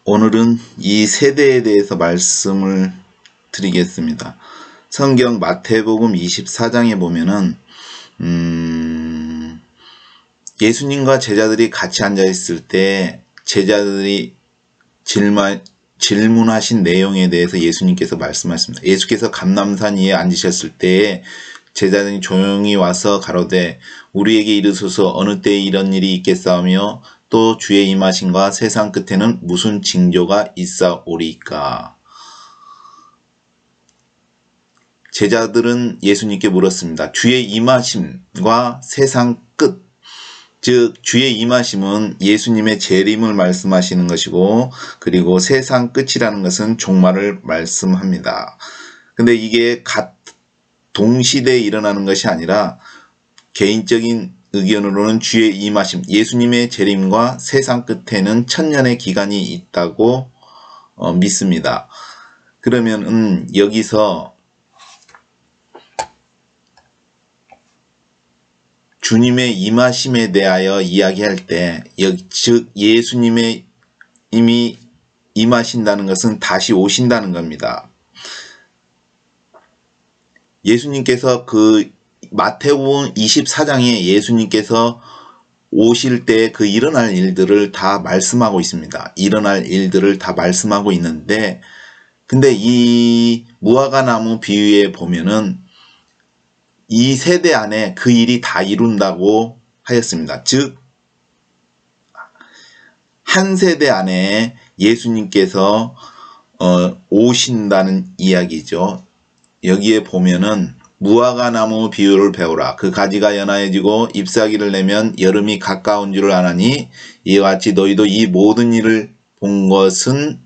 오늘은 이 세대에 대해서 말씀을 드리겠습니다. 성경 마태복음 24장에 보면은 예수님과 제자들이 같이 앉아 있을 때 제자들이 질문하신 내용에 대해서 예수님께서 말씀하십니다. 예수께서 감람산 위에 앉으셨을 때 제자들이 조용히 와서 가로되 우리에게 이르소서 어느 때에 이런 일이 있겠사오며 또 주의 임하심과 세상 끝에는 무슨 징조가 있사오리까. 제자들은 예수님께 물었습니다. 주의 임하심과 세상 끝, 즉 주의 임하심은 예수님의 재림을 말씀하시는 것이고, 그리고 세상 끝이라는 것은 종말을 말씀합니다. 근데 이게 동시대에 일어나는 것이 아니라 개인적인 의견으로는 주의 임하심, 예수님의 재림과 세상 끝에는 천년의 기간이 있다고 믿습니다. 그러면 여기서 주님의 임하심에 대하여 이야기할 때, 즉 예수님의 이미 임하신다는 것은 다시 오신다는 겁니다. 예수님께서 마태복음 24장에 예수님께서 오실 때 그 일어날 일들을 다 말씀하고 있습니다. 일어날 일들을 다 말씀하고 있는데, 근데 이 무화과나무 비유에 보면은 이 세대 안에 그 일이 다 이룬다고 하였습니다. 즉, 한 세대 안에 예수님께서 오신다는 이야기죠. 여기에 보면은 무화과나무 비유를 배우라. 그 가지가 연하여지고 잎사귀를 내면 여름이 가까운 줄을 아나니 이와 같이 너희도 이 모든 일을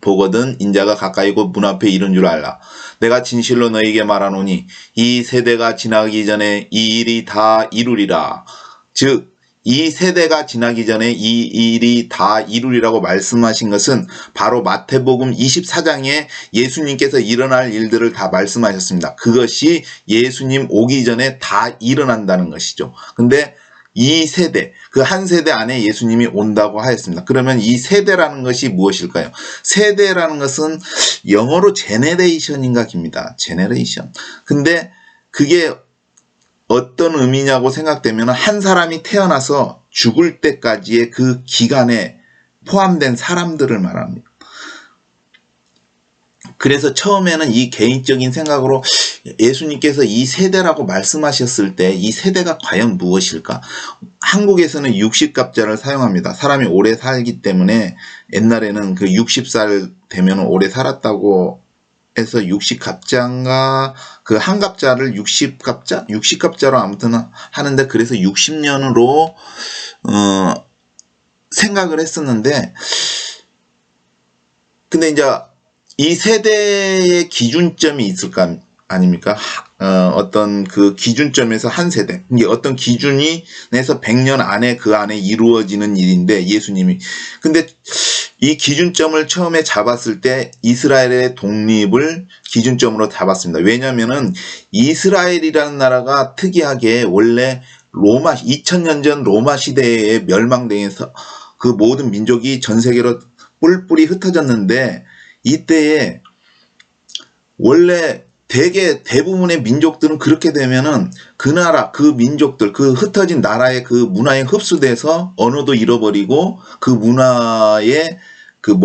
보거든 인자가 가까이고 문 앞에 이른 줄 알라. 내가 진실로 너희에게 말하노니 이 세대가 지나기 전에 이 일이 다 이루리라. 즉 이 세대가 지나기 전에 이 일이 다 이루리라고 말씀하신 것은 바로 마태복음 24장에 예수님께서 일어날 일들을 다 말씀하셨습니다. 그것이 예수님 오기 전에 다 일어난다는 것이죠. 근데 이 세대, 그 한 세대 안에 예수님이 온다고 하였습니다. 그러면 이 세대라는 것이 무엇일까요? 세대라는 것은 영어로 제네레이션인가 깁니다. 제네레이션. 근데 그게 어떤 의미냐고 생각되면 한 사람이 태어나서 죽을 때까지의 그 기간에 포함된 사람들을 말합니다. 그래서 처음에는 이 개인적인 생각으로 예수님께서 이 세대라고 말씀하셨을 때 이 세대가 과연 무엇일까? 한국에서는 60갑자를 사용합니다. 사람이 오래 살기 때문에 옛날에는 그 60살 되면 오래 살았다고 해서 60갑자인가 그 한 갑자를 60갑자로 아무튼 하는데, 그래서 60년으로 생각을 했었는데, 근데 이제 이 세대의 기준점이 있을까 아닙니까? 어떤 그 기준점에서 한 세대, 이게 어떤 기준이 내서 100년 안에 그 안에 이루어지는 일인데 예수님이, 근데 이 기준점을 처음에 잡았을 때 이스라엘의 독립을 기준점으로 잡았습니다. 왜냐면은 이스라엘이라는 나라가 특이하게 원래 2000년 전 로마 시대에 멸망당해서 그 모든 민족이 전 세계로 뿔뿔이 흩어졌는데, 이때에 원래 대부분의 민족들은 그렇게 되면은 그 나라, 그 민족들, 그 흩어진 나라의 그 문화에 흡수돼서 언어도 잃어버리고 그 문화의 그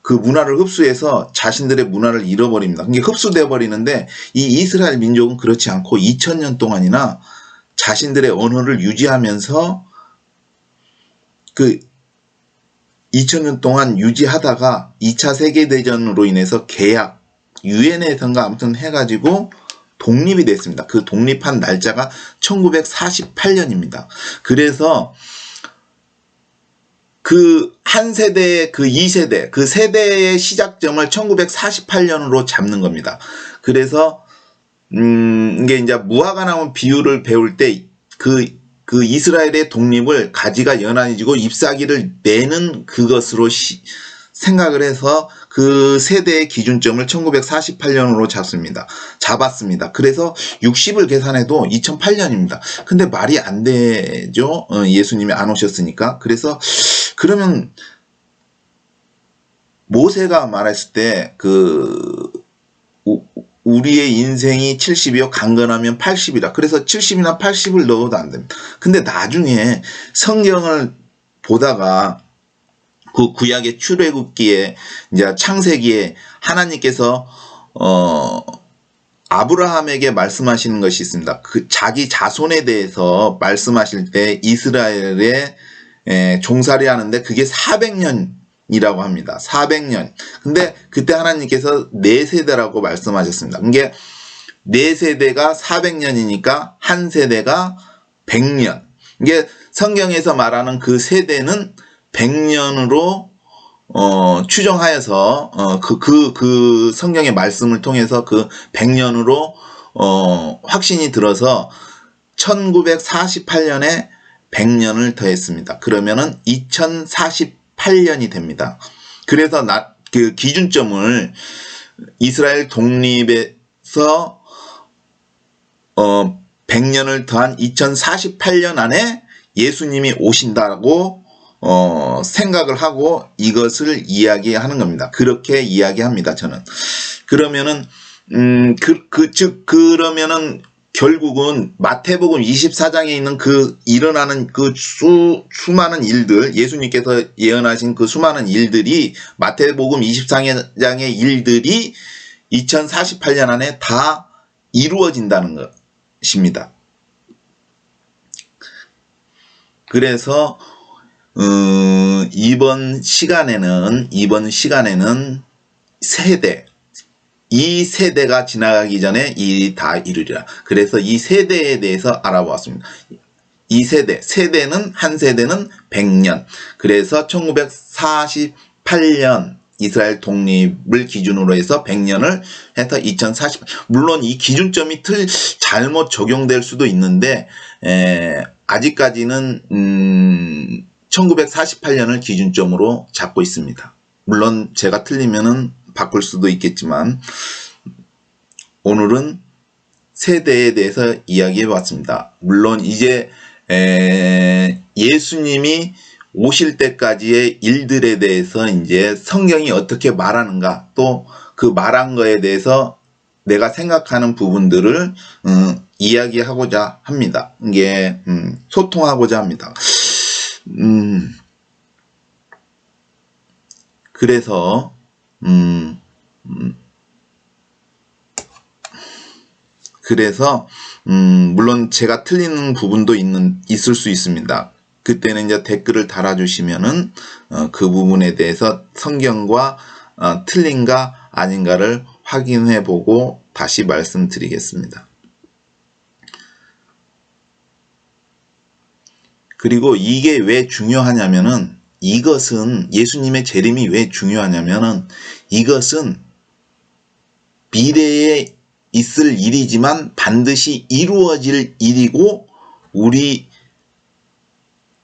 그 문화를 흡수해서 자신들의 문화를 잃어버립니다. 그게 흡수되어 버리는데, 이 이스라엘 민족은 그렇지 않고 2000년 동안이나 자신들의 언어를 유지하면서 그 2000년 동안 유지하다가 2차 세계대전으로 인해서 유엔에선가 아무튼 해가지고 독립이 됐습니다. 그 독립한 날짜가 1948년입니다. 그래서 그 한 세대, 그 2세대, 그 세대의 시작점을 1948년으로 잡는 겁니다. 그래서 이게 이제 무화과나무 비유를 배울 때 그 이스라엘의 독립을 가지가 연한해지고 잎사귀를 내는 그것으로 생각을 해서 그 세대의 기준점을 1948년으로 잡았습니다. 그래서 60을 계산해도 2008년입니다. 근데 말이 안 되죠. 예수님이 안 오셨으니까. 그래서 그러면 모세가 말했을 때 우리의 인생이 70이요 강건하면 80이다. 그래서 70이나 80을 넣어도 안 됩니다. 근데 나중에 성경을 보다가 그 구약의 출애굽기에 이제 창세기에 하나님께서 아브라함에게 말씀하시는 것이 있습니다. 그 자기 자손에 대해서 말씀하실 때 이스라엘에 종살이 하는데 그게 400년이라고 합니다. 400년. 근데 그때 하나님께서 4세대라고 말씀하셨습니다. 이게 4세대가 400년이니까 한 세대가 100년. 이게 성경에서 말하는 그 세대는 100년으로 추정하여서 그 성경의 말씀을 통해서 그 100년으로 확신이 들어서 1948년에 100년을 더했습니다. 그러면은 2048년이 됩니다. 그래서 그 기준점을 이스라엘 독립에서 100년을 더한 2048년 안에 예수님이 오신다고 생각을 하고 이것을 이야기하는 겁니다. 그렇게 이야기합니다, 저는. 그러면은, 그러면은 결국은 마태복음 24장에 있는 일어나는 수많은 일들, 예수님께서 예언하신 그 수많은 일들이 마태복음 24장의 일들이 2048년 안에 다 이루어진다는 것입니다. 그래서 이번 시간에는 이 세대가 지나가기 전에 일이 다 이루리라. 그래서 이 세대에 대해서 알아보았습니다. 이 세대는 한 세대는 100년. 그래서 1948년 이스라엘 독립을 기준으로 해서 100년을 해서 2048. 물론 이 기준점이 잘못 적용될 수도 있는데 아직까지는 1948년을 기준점으로 잡고 있습니다. 물론 제가 틀리면은 바꿀 수도 있겠지만 오늘은 세대에 대해서 이야기해 봤습니다. 물론 이제 예수님이 오실 때까지의 일들에 대해서 이제 성경이 어떻게 말하는가 또 그 말한 거에 대해서 내가 생각하는 부분들을 이야기하고자 합니다. 이게 소통하고자 합니다. 그래서 물론 제가 틀리는 부분도 있을 수 있습니다. 그때는 이제 댓글을 달아주시면은 그 부분에 대해서 성경과 틀린가 아닌가를 확인해 보고 다시 말씀드리겠습니다. 그리고 이게 왜 중요하냐면은 이것은 예수님의 재림이 왜 중요하냐면은 이것은 미래에 있을 일이지만 반드시 이루어질 일이고 우리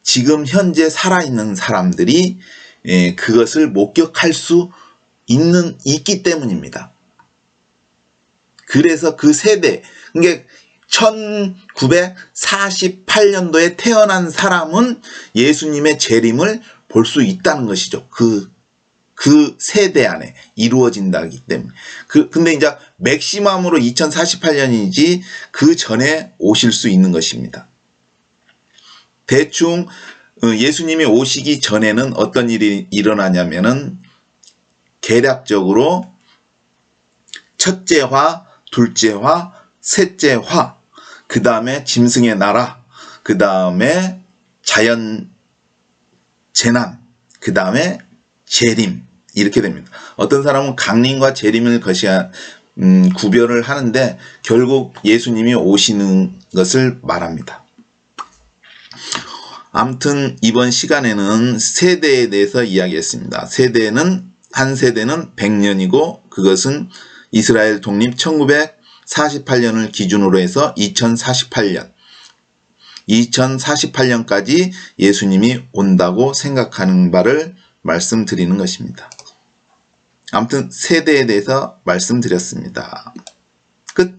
지금 현재 살아있는 사람들이 그것을 목격할 수 있기 때문입니다. 그래서 그 세대, 그러니까 1948년도에 태어난 사람은 예수님의 재림을 볼 수 있다는 것이죠. 그 세대 안에 이루어진다기 때문에. 근데 이제 맥시멈으로 2048년이지 그 전에 오실 수 있는 것입니다. 대충 예수님이 오시기 전에는 어떤 일이 일어나냐면은 계략적으로 첫째 화, 둘째 화, 셋째 화, 그 다음에 짐승의 나라, 그 다음에 자연 재난, 그 다음에 재림 이렇게 됩니다. 어떤 사람은 강림과 재림을 구별을 하는데 결국 예수님이 오시는 것을 말합니다. 아무튼 이번 시간에는 세대에 대해서 이야기했습니다. 한 세대는 100년이고 그것은 이스라엘 독립 1948년을 기준으로 해서 2048년까지 예수님이 온다고 생각하는 바를 말씀드리는 것입니다. 아무튼 세대에 대해서 말씀드렸습니다. 끝.